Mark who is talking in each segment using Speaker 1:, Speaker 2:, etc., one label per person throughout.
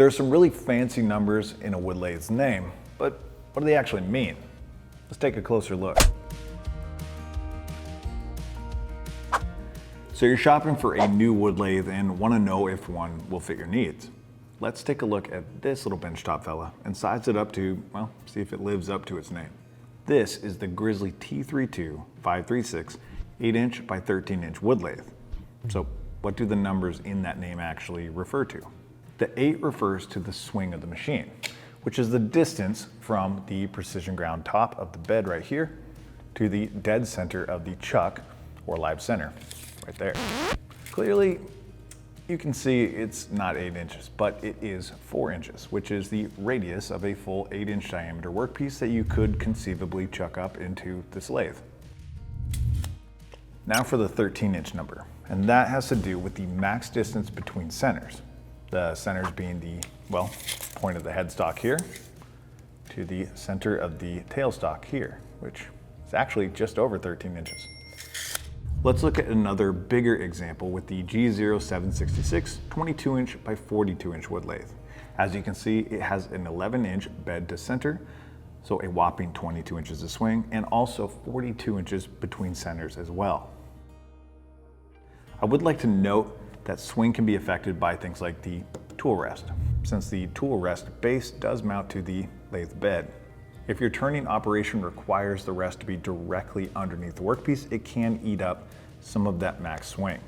Speaker 1: There are some really fancy numbers in a wood lathe's name, but what do they actually mean? Let's take a closer look. So you're shopping for a new wood lathe and want to know if one will fit your needs. Let's take a look at this little benchtop fella and size it up to, well, see if it lives up to its name. This is the Grizzly T32 536 8-inch by 13-inch wood lathe. So what do the numbers in that name actually refer to? The 8 refers to the swing of the machine, which is the distance from the precision ground top of the bed right here to the dead center of the chuck or live center right there. Clearly, you can see it's not 8 inches, but it is 4 inches, which is the radius of a full 8-inch diameter workpiece that you could conceivably chuck up into this lathe. Now for the 13-inch number, and that has to do with the max distance between centers. The centers being the, well, point of the headstock here to the center of the tailstock here, which is actually just over 13 inches. Let's look at another bigger example with the G0766 22-inch by 42-inch wood lathe. As you can see, it has an 11-inch bed to center, so a whopping 22 inches of swing, and also 42 inches between centers as well. I would like to note that swing can be affected by things like the tool rest, since the tool rest base does mount to the lathe bed. If your turning operation requires the rest to be directly underneath the workpiece, it can eat up some of that max swing.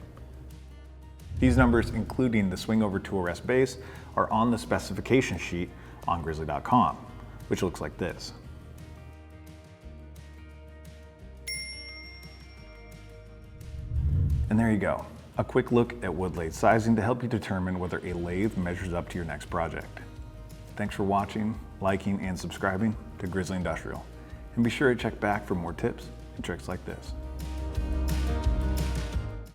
Speaker 1: These numbers, including the swing over tool rest base, are on the specification sheet on grizzly.com, which looks like this. And there you go. A quick look at wood lathe sizing to help you determine whether a lathe measures up to your next project. Thanks for watching, liking, and subscribing to Grizzly Industrial. And be sure to check back for more tips and tricks like this.